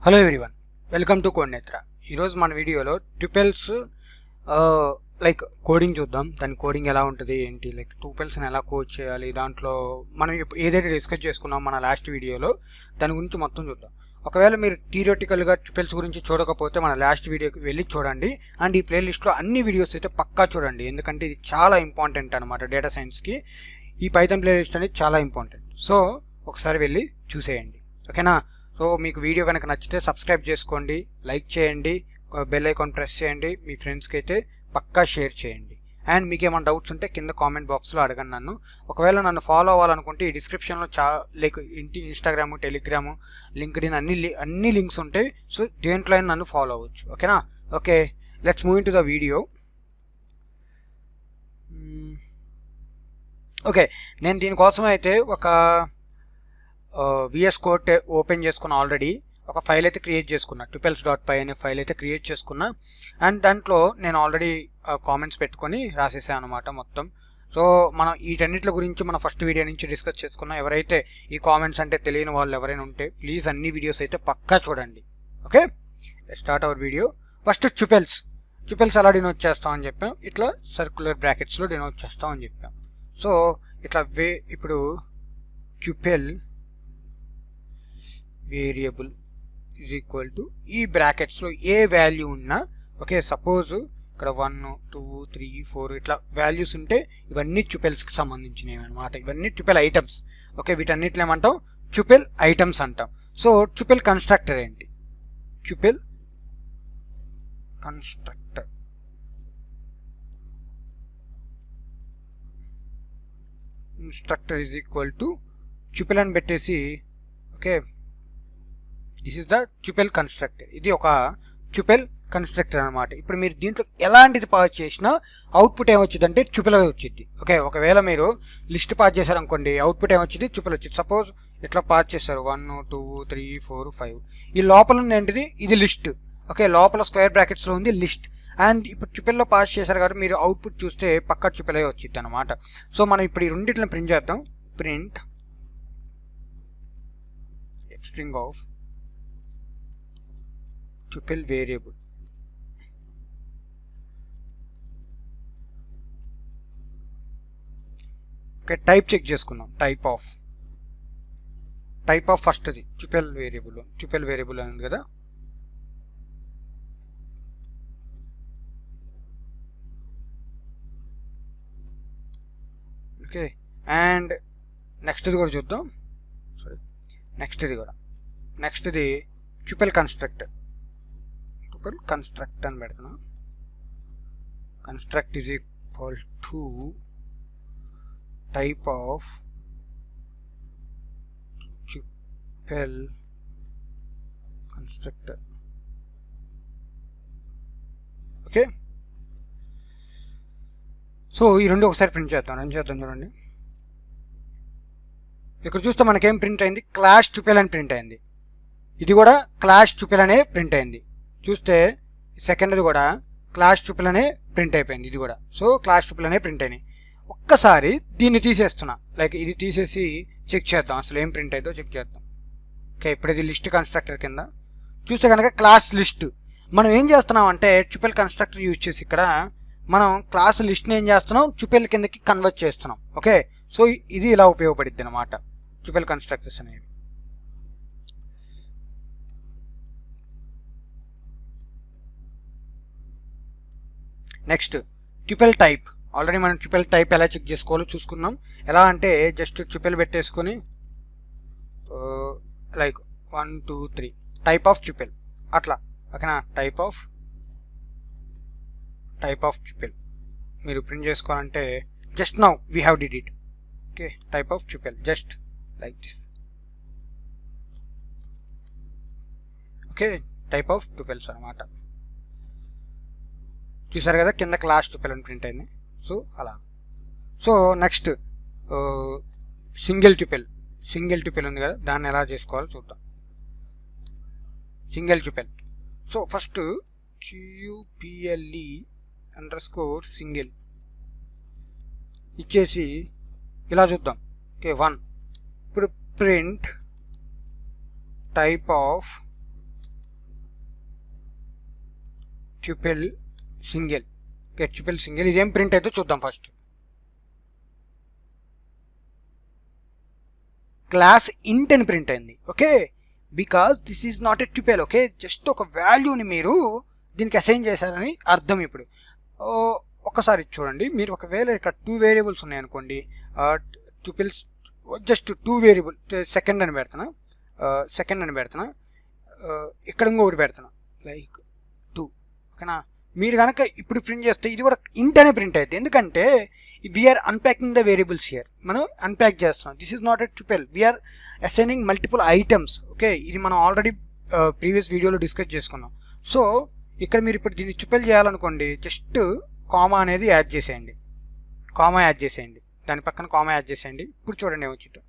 Hello everyone, welcome to Codenethra. ఈరోజు మన వీడియోలో ట్యూపెల్స్ లైక్ కోడింగ్ చూద్దాం. దాని కోడింగ్ ఎలా ఉంటుంది ఏంటి, లైక్ ట్యూపెల్స్ని ఎలా కోడ్ చేయాలి. దాంట్లో మనం ఏదైతే డిస్కస్ చేసుకున్నాం మన లాస్ట్ వీడియోలో దాని గురించి మొత్తం చూద్దాం. ఒకవేళ మీరు థియరిటికల్గా ట్యూపెల్స్ గురించి చూడకపోతే మన లాస్ట్ వీడియోకి వెళ్ళి చూడండి. అండ్ ఈ ప్లేలిస్ట్లో అన్ని వీడియోస్ అయితే పక్కా చూడండి, ఎందుకంటే ఇది చాలా ఇంపార్టెంట్ అనమాట. డేటా సైన్స్కి ఈ పైథాన్ ప్లేలిస్ట్ అనేది చాలా ఇంపార్టెంట్. సో ఒకసారి వెళ్ళి చూసేయండి, ఓకేనా. సో మీకు వీడియో కనుక నచ్చితే సబ్స్క్రైబ్ చేసుకోండి, లైక్ చేయండి, బెల్ ఐకాన్ ప్రెస్ చేయండి, మీ ఫ్రెండ్స్కి అయితే పక్కా షేర్ చేయండి. అండ్ మీకు ఏమైనా డౌట్స్ ఉంటే కింద కామెంట్ బాక్స్లో అడగండి నన్ను. ఒకవేళ నన్ను ఫాలో అవ్వాలనుకుంటే ఈ డిస్క్రిప్షన్లో లైక్ ఇన్స్టాగ్రాము, టెలిగ్రాము, లింక్డ్ఇన్ అన్ని లింక్స్ ఉంటాయి. సో దేంట్లో అయినా నన్ను ఫాలో అవ్వచ్చు, ఓకేనా. Okay, let's move in to the video. Okay, నేను దీనికోసం అయితే ఒక విఎస్ కోడ్ ఓపెన్ చేసుకున్న, ఆల్రెడీ ఒక ఫైల్ అయితే క్రియేట్ చేసుకున్నా, tuples.py అనే ఫైల్ అయితే క్రియేట్ చేసుకున్నా. అండ్ దాంట్లో నేను ఆల్రెడీ కామెంట్స్ పెట్టుకొని రాసేసాను అనమాట మొత్తం. సో మనం వీటన్నిటి గురించి మన ఫస్ట్ వీడియో నుంచి డిస్కస్ చేసుకున్నాం. ఎవరైతే ఈ కామెంట్స్ అంటే తెలియని వాళ్ళు ఎవరైనా ఉంటే ప్లీజ్ అన్ని వీడియోస్ అయితే పక్కా చూడండి. Okay, start our video. First tuples ఎలా డినోట్ చేస్తామని చెప్పాం, ఇట్లా సర్క్యులర్ బ్రాకెట్స్లో డినోట్ చేస్తామని చెప్పాం. సో ఇట్లా ఇప్పుడు ట్యూపెల్ వేరియబుల్ ఈజ్ ఈక్వల్ టు ఈ బ్రాకెట్స్లో ఏ వాల్యూ ఉన్నా, ఓకే, సపోజ్ ఇక్కడ 1 2 3 4 ఇట్లా వాల్యూస్ ఉంటే ఇవన్నీ ట్యూపెల్స్కి సంబంధించినవి అనమాట. ఇవన్నీ ట్యూపెల్ ఐటమ్స్. ఓకే, వీటన్నిటిలో ఏమంటాం, ట్యూపెల్ ఐటమ్స్ అంటాం. సో ట్యూపెల్ కన్స్ట్రక్టర్ ఏంటి, tuple constructor is equal to tuple అని పెట్టేసి, okay, this is the tuple constructor. ఇది ఒక ట్యూపెల్ కన్స్ట్రక్టర్ అనమాట. ఇప్పుడు మీరు దీంట్లో ఎలాంటిది పాస్ చేసినా అవుట్పుట్ ఏమొచ్చిందంటే ట్యూపెల్ వచ్చింది. ఓకే, ఒకవేళ మీరు లిస్ట్ పాస్ చేశారనుకోండి, అవుట్పుట్ ఏమొచ్చింది, ట్యూపెల్ వచ్చింది. సపోజ్ ఇట్లా పాస్ చేశారు 1 2 3 4 5. ఈ లోపల ఉంది ఏంటిది, ఇది లిస్ట్. ఓకే, లోపల స్క్వేర్ బ్రాకెట్స్లో ఉంది లిస్ట్. అండ్ ఇప్పుడు ట్యూపెల్లో పాస్ చేశారు కాబట్టి మీరు అవుట్పుట్ చూస్తే పక్కా ట్యూపెల్ వచ్చింది అనమాట. సో మనం ఇప్పుడు ఈ రెండింటిని ప్రింట్ చేద్దాం. Print string of tuple variable. Okay, type check చేసుకుందాం. టైప్ ఆఫ్ ఫస్ట్ది ట్యూపెల్ వేరియబుల్ అనేది కదా. ఓకే, అండ్ నెక్స్ట్ది కూడా చూద్దాం. నెక్స్ట్ది ట్యూపెల్ కన్స్ట్రక్టర్ అని పెడుతున్నాం. Construct is equal to type of tuple constructor. Okay, so ఈ రెండు ఒకసారి ప్రింట్ చేద్దాం. చూడండి, ఇక్కడ చూస్తే మనకేం ప్రింట్ అయింది, క్లాస్ ట్యూపెల్ అని ప్రింట్ అయింది. ఇది కూడా క్లాస్ ట్యూపెల్ అనే ప్రింట్ అయింది. చూస్తే సెకండ్ది కూడా క్లాస్ ట్యూపెల్ అనే ప్రింట్ అయిపోయింది. ఇది కూడా సో క్లాస్ ట్యూపెల్ అనే ప్రింట్ అయినాయి. ఒక్కసారి దీన్ని తీసేస్తున్నా, లైక్ ఇది తీసేసి చెక్ చేద్దాం అసలు ఏం ప్రింట్ అయిందో చెక్ చేద్దాం. ఓకే, ఇప్పుడు ఇది లిస్ట్ కన్స్ట్రక్టర్ కింద చూస్తే కనుక క్లాస్ లిస్ట్. మనం ఏం చేస్తున్నాం అంటే ట్యూపెల్ కన్స్ట్రక్టర్ యూజ్ చేసి ఇక్కడ మనం క్లాస్ లిస్ట్ని ఏం చేస్తున్నాం, ట్యూపెల్ కిందకి కన్వర్ట్ చేస్తున్నాం. ఓకే, సో ఇది ఇలా ఉపయోగపడుద్ది అనమాట ట్యూపెల్ కన్స్ట్రక్టర్స్ అనేవి. Next tuple type. ఆల్రెడీ మనం ట్యూపెల్ టైప్ ఎలా చెక్ చేసుకోవాలో చూసుకున్నాం. ఎలా అంటే జస్ట్ ట్యూపెల్ పెట్టేసుకొని లైక్ 1 2 3 టైప్ ఆఫ్ ట్యూపెల్ అట్లా, ఓకేనా. టైప్ ఆఫ్ ట్యూపెల్ మీరు ప్రింట్ చేసుకోవాలంటే just now we have did it. Okay, type of tuple just like this. Okay, type of tuples అనమాట. చూసారు కదా, కింద క్లాస్ ట్యూపెల్ అని ప్రింట్ అయింది. సో అలా. సో నెక్స్ట్ సింగిల్ ట్యూపెల్ ఉంది కదా, దాన్ని ఎలా చేసుకోవాలో చూద్దాం. సింగిల్ ట్యూపెల్. సో ఫస్ట్ QPLE_single ఇచ్చేసి ఇలా చూద్దాం. ఓకే, 1. ఇప్పుడు print type of tuple single. Okay, tuple single ఇదేం ప్రింట్ అయితే చూద్దాం. ఫస్ట్ క్లాస్ ఇంట్ అని ప్రింట్ అయింది. Okay, because this is not a tuple. Okay, just ఒక వాల్యూని మీరు దీనికి అసైన్ చేశారని అర్థం. ఇప్పుడు ఒకసారి చూడండి, మీరు ఒకవేళ ఇక్కడ 2 వేరియబుల్స్ ఉన్నాయనుకోండి, ట్యూపిల్స్ జస్ట్ 2 వేరియబుల్ సెకండ్ అని పెడుతున్నా, ఇక్కడ ఇంకొకటి పెడుతున్నా లైక్ 2. ఓకేనా, మీరు కనుక ఇప్పుడు ప్రింట్ చేస్తే ఇది కూడా ఇంట్ అనే ప్రింట్ అవుతుంది. ఎందుకంటే we're unpacking the variables here, మనం అన్ప్యాక్ చేస్తున్నాం. This is not a tuple, we're assigning multiple items. Okay, ఇది మనం ఆల్రెడీ ప్రీవియస్ వీడియోలో డిస్కస్ చేసుకున్నాం. సో ఇక్కడ మీరు ఇప్పుడు దీన్ని ట్యూపెల్ చేయాలనుకోండి, జస్ట్ కామా అనేది యాడ్ చేసేయండి, దాని పక్కన కామా యాడ్ చేసేయండి. ఇప్పుడు చూడండి ఏమొచ్చిందో,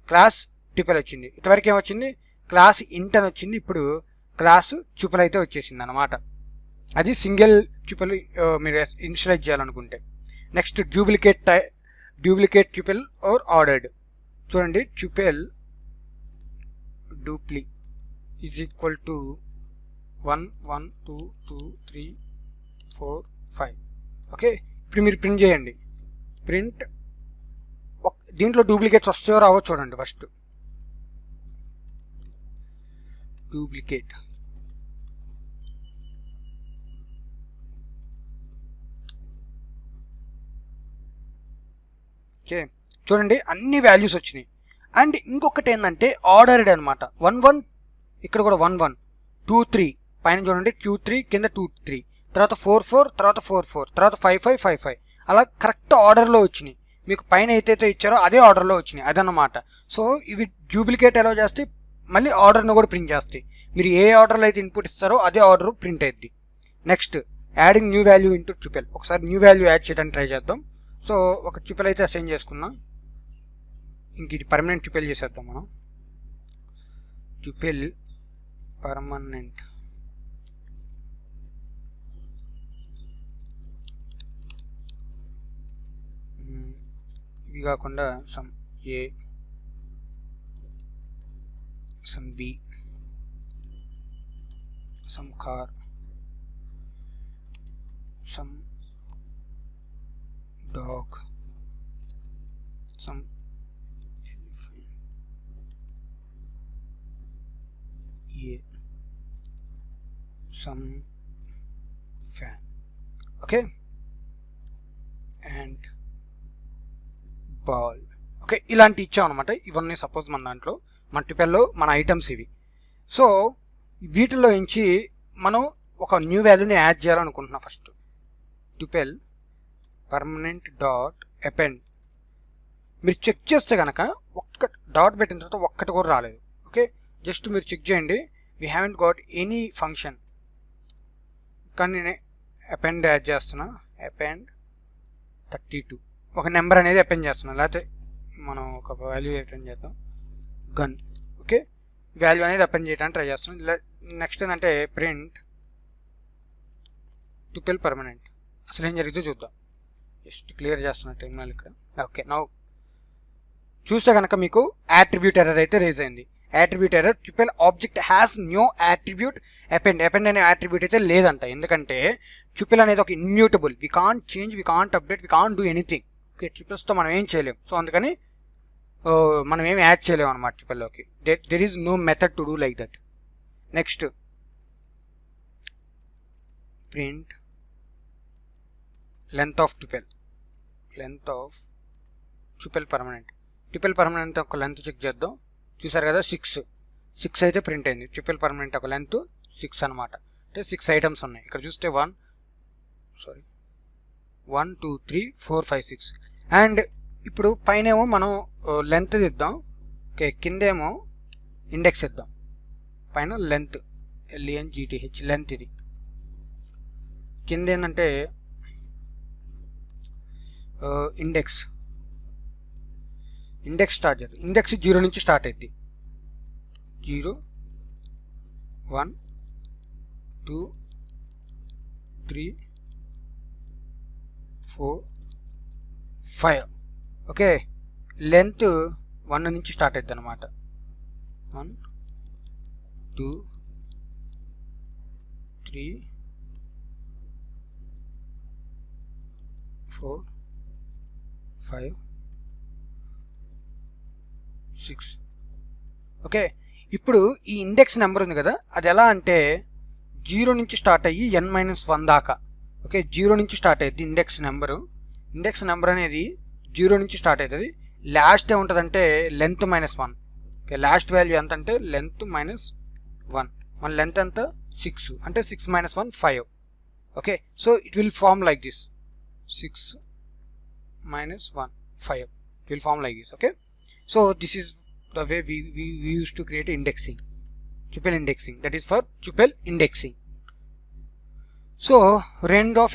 క్లాస్ ట్యూపెల్ వచ్చింది. ఇంతవరకు ఏమొచ్చింది, క్లాస్ ఇంట్ అని వచ్చింది. ఇప్పుడు క్లాస్ ట్యూపెల్ అయితే వచ్చేసింది అనమాట. అది సింగిల్ ట్యూపెల్ మీరు ఇనిషియలైజ్ చేయాలనుకుంటే. Next duplicate tuple or ordered. చూడండి, tuple dupli is equal to 1 1 2 2 3 4 5. Okay, ఇప్పుడు మీరు ప్రింట్ చేయండి. ప్రింట్ దీంట్లో డూప్లికేట్స్ వస్తాయో రావో చూడండి. ఫస్ట్ డూప్లికేట్, ఓకే చూడండి అన్ని వాల్యూస్ వచ్చినాయి. అండ్ ఇంకొకటి ఏంటంటే ఆర్డర్డ్ అనమాట. 1 1, ఇక్కడ కూడా 1 1 2 3, పైన చూడండి 2 3, కింద 2 3, తర్వాత 4 4, తర్వాత 4 4, తర్వాత 5 5 5 5, అలా కరెక్ట్ ఆర్డర్లో వచ్చినాయి. మీకు పైన ఏదైతే ఇచ్చారో అదే ఆర్డర్లో వచ్చినాయి, అదన్నమాట. సో ఇవి డూప్లికేట్ ఎలా చేస్తే మళ్ళీ ఆర్డర్ను కూడా ప్రింట్ చేస్తాయి. మీరు ఏ ఆర్డర్లో అయితే ఇన్పుట్ ఇస్తారో అదే ఆర్డర్ ప్రింట్ అయ్యింది. Next adding new value into tuple. ఒకసారి న్యూ వాల్యూ యాడ్ చేయడానికి ట్రై చేద్దాం. సో ఒక ట్యూపెల్ అయితే అసైన్ చేసుకున్నాం. ఇంక ఇది పర్మనెంట్ ట్యూపెల్ చేసేద్దాం మనం. ట్యూపెల్ పర్మనెంట్, ఇవి కాకుండా some A, some B, some car, some dog, some A, some fan. Okay, and ball. Okay, ఇలాంటి ఇచ్చాం అనమాట. ఇవన్నీ సపోజ్ మన దాంట్లో మన ట్యూపెల్లో మన ఐటమ్స్ ఇవి. సో వీటిల్లో నుంచి మనం ఒక న్యూ వాల్యూని యాడ్ చేయాలనుకుంటున్నాం. First tuple permanent dot append. మీరు చెక్ చేస్తే కనుక ఒక్క డాట్ పెట్టిన తర్వాత ఒక్కటి కూడా రాలేదు. ఓకే, జస్ట్ మీరు చెక్ చేయండి. We haven't got any function. కానీ నేను అపెండ్ యాడ్ చేస్తున్నా, అపెండ్ 32, ఒక నెంబర్ అనేది అపెండ్ చేస్తున్నాం. లేకపోతే మనం ఒక వాల్యూ అపెండ్ చేద్దాం, గన్. ఓకే, వాల్యూ అనేది అపెండ్ చేయడానికి ట్రై చేస్తున్నాం. నెక్స్ట్ ఏంటంటే ప్రింట్ ట్యూపెల్ పర్మనెంట్. అసలు ఏం జరిగిందో చూద్దాం. జస్ట్ క్లియర్ చేస్తున్నా టెర్మినల్ ఇక్కడ. ఓకే, నౌ చూస్తే కనుక మీకు యాట్రిబ్యూట్ ఎర్రర్ అయితే రేజ్ అయింది. Attribute error, tuple object has new attribute append. Append అనే యాట్రిబ్యూట్ అయితే లేదంట. ఎందుకంటే ట్యూపెల్ అనేది ఒక immutable, we can't change, we can't update, we can't do anything. Okay, ట్యూపెల్స్తో మనం ఏం చేయలేం. సో అందుకని మనం ఏం యాడ్ చేయలేము అనమాట ట్యూపెల్లోకి. There is no method to do like that. Next print length of tuple, length of tuple permanent. Tuple permanent ఒక లెంత్ చెక్ చేద్దాం. చూసారు కదా, 6 అయితే ప్రింట్ అయింది. ట్యూపెల్ పర్మనెంట్ ఒక లెంత్ 6 అనమాట. అంటే 6 ఐటమ్స్ ఉన్నాయి. ఇక్కడ చూస్తే 1 2 3 4 5 6. అండ్ ఇప్పుడు పైనేమో మనం లెంత్ ఇద్దాం. ఓకే, కిందేమో ఇండెక్స్ ఇద్దాం. పైన లెంత్ LENGTH లెంత్, ఇది కింద ఏంటంటే ఇండెక్స్ స్టార్ట్ చేద్దాం. ఇండెక్స్ 0 నుంచి స్టార్ట్ అయింది. 0 1 2 3 4 5. ఓకే, లెంత్ 1 నుంచి స్టార్ట్ అవుతుంది అనమాట. 1 2 3 4 5 6. ఓకే, ఇప్పుడు ఈ ఇండెక్స్ నెంబర్ ఉంది కదా, అది ఎలా అంటే 0 నుంచి స్టార్ట్ అయ్యి n-1 దాకా. ఓకే, 0 నుంచి స్టార్ట్ అయ్యింది ఇండెక్స్ నెంబర్ అనేది 0 నుంచి స్టార్ట్ అవుతుంది. లాస్ట్ ఏముంటుందంటే లెంత్ -1. ఓకే, లాస్ట్ వాల్యూ ఎంత అంటే లెంత్ -1. మన లెంత్ ఎంత 6, అంటే 6 - 1 5. Okay, so it will form like this, 6 - 1 5. It will form like this. Okay, so this is the way we used to create indexing, tuple indexing, that is for tuple indexing. So range of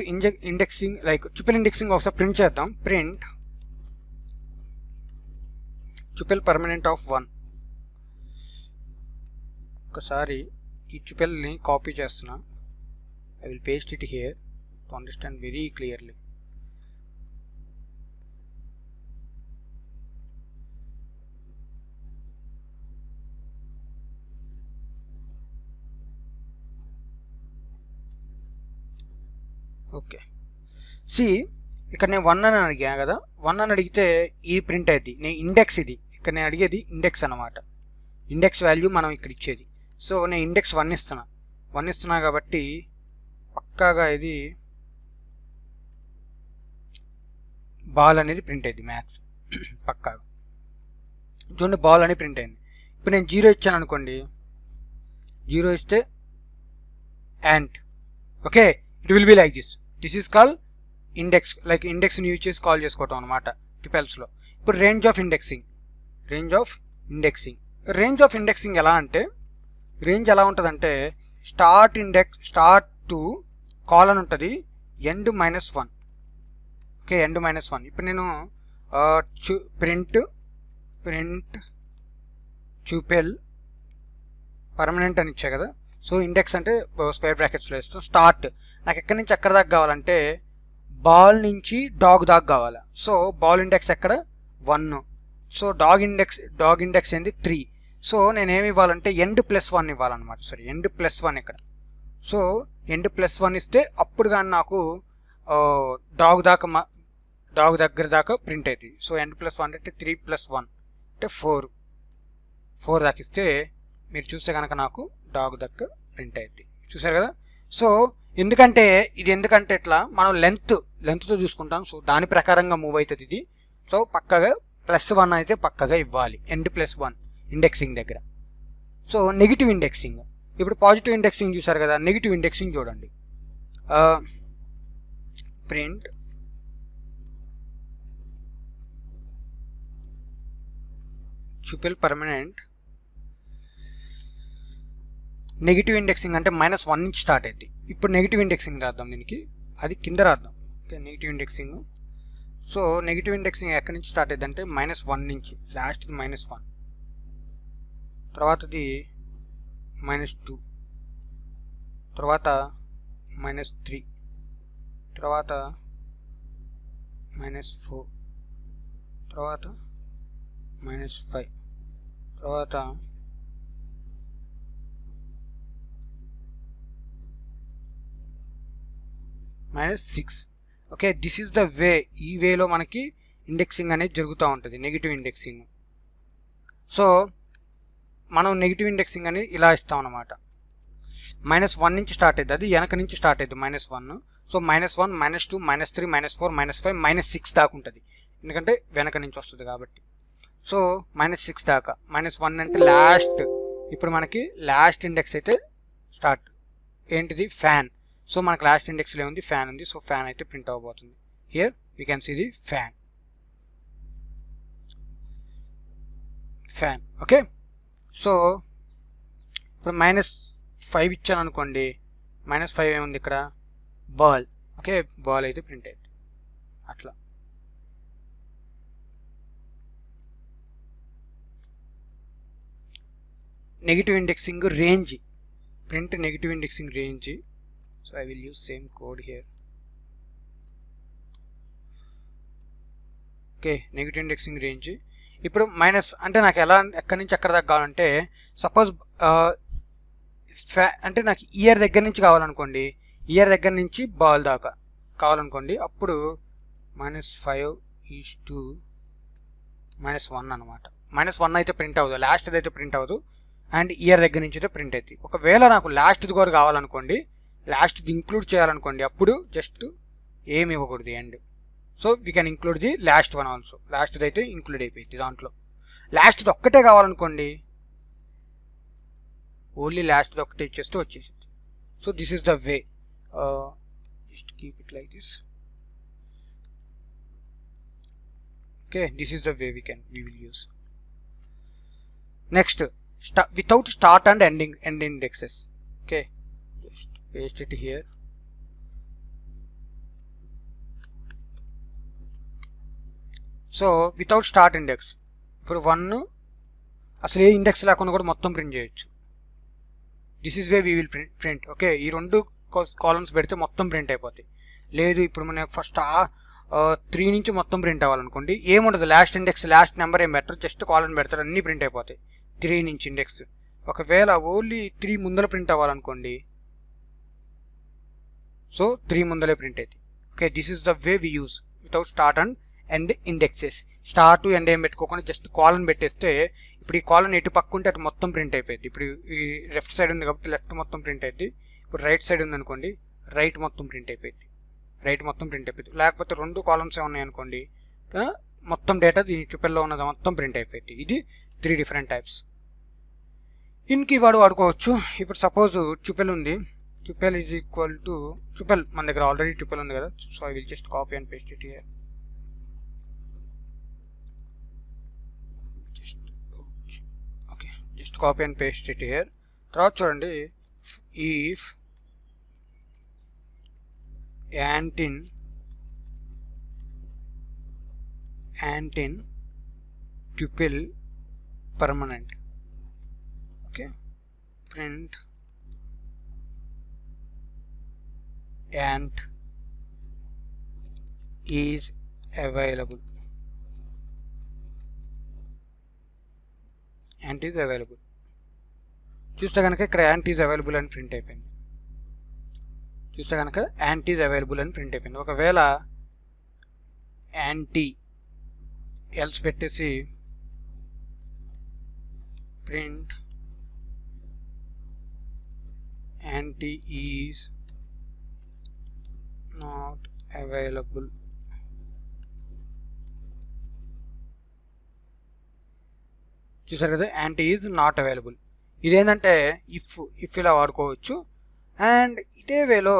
indexing, like tuple indexing also print చేద్దాం. Print tuple permanent of 1. ఒకసారి ఈ tuple ని copy చేస్తున్నా. I will paste it here to understand very clearly. Okay, see ఇక్కడ నేను 1 అని అడిగాను కదా, 1 అని అడిగితే ఈ ప్రింట్ అయింది. నేను ఇండెక్స్ ఇది, ఇక్కడ నేను అడిగేది ఇండెక్స్ అనమాట. ఇండెక్స్ వాల్యూ మనం ఇక్కడ ఇచ్చేది. సో నేను ఇండెక్స్ 1 ఇస్తున్నా కాబట్టి పక్కాగా ఇది బాల్ అనేది ప్రింట్ అయింది. మ్యాథ్స్ పక్కాగా చూడండి, బాల్ అని ప్రింట్ అయింది. ఇప్పుడు నేను 0 ఇచ్చాను అనుకోండి, 0 ఇస్తే ant. Okay, it will be like this. This is call index, like ఇండెక్స్ని యూజ్ చేసి కాల్ చేసుకోవటం అనమాట ట్యుపెల్స్లో. ఇప్పుడు రేంజ్ ఆఫ్ ఇండెక్సింగ్ ఎలా అంటే, రేంజ్ ఎలా ఉంటుందంటే స్టార్ట్ టు కాల్ అని ఉంటుంది, ఎండ్ -1. Okay, end -1. ఇప్పుడు నేను ప్రింట్ ట్యూపెల్ పర్మనెంట్ అని ఇచ్చా కదా, సో ఇండెక్స్ అంటే స్క్వేర్ బ్రాకెట్స్లో ఇస్తాం. స్టార్ట్ నాకు ఎక్కడి నుంచి ఎక్కడ దాకా కావాలంటే బాల్ నుంచి డాగ్ దాకా కావాలి. సో బాల్ ఇండెక్స్ ఎక్కడ 1, సో డాగ్ ఇండెక్స్ ఏంది 3. సో నేనేమి ఇవ్వాలంటే ఎండ్ +1 ఇవ్వాలన్నమాట. సారీ, ఎండ్ +1 ఇక్కడ. సో ఎండ్ +1 ఇస్తే అప్పుడు కానీ నాకు డాగ్ దగ్గర దాకా ప్రింట్ అవుతుంది. సో ఎండ్ +1 అంటే 3 + 1 అంటే 4 దాకా ఇస్తే మీరు చూస్తే కనుక నాకు డాగ్ దగ్గర ప్రింట్ అవుతుంది. చూసారు కదా. సో ఎందుకంటే ఇట్లా మనం లెంత్తో చూసుకుంటాం. సో దాని ప్రకారంగా మూవ్ అవుతుంది ఇది. సో పక్కగా +1 అయితే పక్కగా ఇవ్వాలి ఎండ్ +1 ఇండెక్సింగ్ దగ్గర. సో నెగిటివ్ ఇండెక్సింగ్, ఇప్పుడు పాజిటివ్ ఇండెక్సింగ్ చూసారు కదా, నెగిటివ్ ఇండెక్సింగ్ చూడండి. Print tuple permanent. Negative indexing అంటే -1 నుంచి స్టార్ట్ అయింది. ఇప్పుడు నెగిటివ్ ఇండెక్సింగ్ రాద్దాం, దీనికి అది కింద రాద్దాం. Okay, negative indexing. So negative indexing ఎక్కడి నుంచి స్టార్ట్ అయింది అంటే -1 నుంచి, లాస్ట్ది -1, తర్వాతది -2, తర్వాత -3, తర్వాత -4, తర్వాత -5, తర్వాత -6. ఓకే, దిస్ ఈస్ ద వే. ఈ వేలో మనకి ఇండెక్సింగ్ అనేది జరుగుతూ ఉంటుంది, నెగిటివ్ ఇండెక్సింగ్. సో మనం నెగిటివ్ ఇండెక్సింగ్ అనేది ఇలా ఇస్తాం అన్నమాట. -1 నుంచి స్టార్ట్ అయింది, అది వెనక నుంచి స్టార్ట్ అయింది -1. సో -1, -2, -3, -4, -5, -6 దాకా ఉంటుంది, ఎందుకంటే వెనక నుంచి వస్తుంది కాబట్టి. సో -6 దాకా, -1 అంటే లాస్ట్. ఇప్పుడు మనకి లాస్ట్ ఇండెక్స్ అయితే స్టార్ట్ ఏంటిది, ఫ్యాన్. సో మనకు లాస్ట్ ఇండెక్స్లో ఉంది, ఫ్యాన్ ఉంది. సో ఫ్యాన్ అయితే ప్రింట్ అవ్వబోతుంది. Here we can see the fan. Okay, so ఇప్పుడు -5 ఇచ్చాను అనుకోండి, -5 ఏముంది ఇక్కడ, బాల్. ఓకే, బాల్ అయితే ప్రింట్ అయింది అట్లా. Negative indexing range, print negative indexing range. So I will use same code here. Okay, negative indexing range. ఇప్పుడు మైనస్ అంటే నాకు ఎక్కడి నుంచి ఎక్కడ దాకా కావాలంటే, సపోజ్ అంటే నాకు ఇయర్ దగ్గర నుంచి కావాలనుకోండి, ఇయర్ దగ్గర నుంచి బాల్ దాకా కావాలనుకోండి, అప్పుడు -5:-1 అనమాట. -1 అయితే ప్రింట్ అవ్వదు, లాస్ట్ది అయితే ప్రింట్ అవ్వదు, అండ్ ఇయర్ దగ్గర నుంచి అయితే ప్రింట్ అవుతుంది. ఒకవేళ నాకు లాస్ట్ది కూడా కావాలనుకోండి, లాస్ట్ది ఇంక్లూడ్ చేయాలనుకోండి, అప్పుడు జస్ట్ ఏమి ఇవ్వకూడదు end. So we can include the last one also. లాస్ట్ది అయితే ఇంక్లూడ్ అయిపోయింది దాంట్లో. లాస్ట్ది ఒక్కటే కావాలనుకోండి, ఓన్లీ లాస్ట్ది ఒక్కటే ఇచ్చేస్తే వచ్చేసింది. So this is the way. Just keep it like this. Okay, this is the way we will use. Next, without start and end indexes. Okay, just paste it here. So without start index, ఇప్పుడు 1 అసలు ఏ index లేకుండా కూడా మొత్తం print చేయొచ్చు. This is way we will print. Okay, ఈ 2 columns పెడితే మొత్తం print అయిపోతాయి. లేదు ఇప్పుడు మనకి ఫస్ట్ 3 నుంచి మొత్తం ప్రింట్ అవ్వాలనుకోండి, ఏముండదు, లాస్ట్ ఇండెక్స్ లాస్ట్ నెంబర్ ఏం పెట్టరు, జస్ట్ కాలమ్ పెడతారు, అన్నీ ప్రింట్ అయిపోతాయి 3 నుంచి ఇండెక్స్. ఒకవేళ ఓన్లీ 3 ముందర ప్రింట్ అవ్వాలనుకోండి, సో 3 ముందలే ప్రింట్ అవుతాయి. Okay, this is the way we use without start and end indexes. Start end ఏం పెట్టుకోకుండా జస్ట్ కాలన్ పెట్టేస్తే, ఇప్పుడు ఈ కాలన్ ఎటు పక్కుంటే అటు మొత్తం ప్రింట్ అయిపోయింది. ఇప్పుడు ఈ లెఫ్ట్ సైడ్ ఉంది కాబట్టి లెఫ్ట్ మొత్తం ప్రింట్ అవుతుంది. ఇప్పుడు రైట్ సైడ్ ఉంది అనుకోండి, రైట్ మొత్తం ప్రింట్ అయిపోయింది. లేకపోతే 2 కాలమ్స్ ఉన్నాయి అనుకోండి, మొత్తం డేటా ఈ ట్రిపుల్లో ఉన్నది మొత్తం ప్రింట్ అయిపోయింది. ఇది 3 డిఫరెంట్ టైప్స్. ఇన్కి వాడుకోవచ్చు. ఇప్పుడు సపోజ్ ట్రిపుల్ ఉంది, triple is equal to triple, మన దగ్గర ఆల్రెడీ ట్రిపుల్ ఉంది కదా. So I will just copy and paste it here. Just copy and paste it here. తర్వాత చూడండి, if ant in tuple permanent. Okay, print ant is available. ant is available. చూస్తే కనుక ఇక్కడ ant is available అని print అయిపోయింది. చూస్తే కనుక ant is available అని ప్రింట్ అయిపోయింది. ఒకవేళ యాంటీ ఎల్స్ పెట్టేసి print anti is not available, చూసారు కదా, యాంటీ ఈజ్ నాట్ అవైలబుల్. ఇదేంటంటే ఇఫ్ ఇలా వాడుకోవచ్చు. అండ్ ఇదే వేలో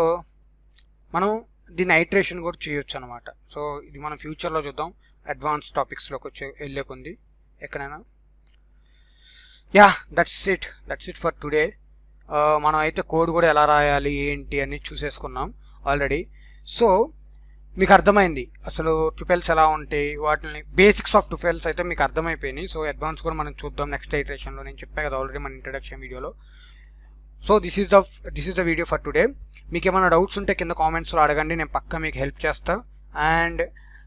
మనం దీన్ని ఐటరేషన్ కూడా చేయొచ్చు అనమాట. సో ఇది మనం ఫ్యూచర్లో చూద్దాం, అడ్వాన్స్ టాపిక్స్లోకి వెళ్ళే కొంది ఎక్కడైనా. Yeah, that's it for today. మనం అయితే కోడ్ కూడా ఎలా రాయాలి ఏంటి అని చూసేసుకున్నాం ఆల్రెడీ. సో మీకు అర్థమైంది అసలు ట్యుపెల్స్ ఎలా ఉంటాయి, వాటిని బేసిక్స్ ఆఫ్ ట్యుపెల్స్ అయితే మీకు అర్థమైపోయినాయి. సో అడ్వాన్స్ కూడా మనం చూద్దాం నెక్స్ట్ ఐటరేషన్లో. నేను చెప్పాను కదా ఆల్రెడీ మన ఇంట్రడక్షన్ వీడియోలో. So this is the video for today. మీకు ఏమైనా డౌట్స్ ఉంటే కింద కామెంట్స్లో అడగండి, నేను పక్కా మీకు హెల్ప్ చేస్తాను. అండ్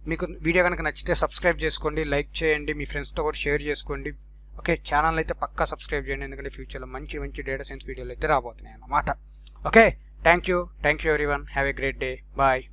మీకు వీడియో కనుక నచ్చితే సబ్స్క్రైబ్ చేసుకోండి, లైక్ చేయండి, మీ ఫ్రెండ్స్తో కూడా షేర్ చేసుకోండి. ఓకే, ఛానల్ అయితే పక్కా సబ్స్క్రైబ్ చేయండి, ఎందుకంటే ఫ్యూచర్లో మంచి డేటా సైన్స్ వీడియోలు అయితే రాబోతున్నాయి అన్నమాట. Okay, thank you everyone, have a great day, bye.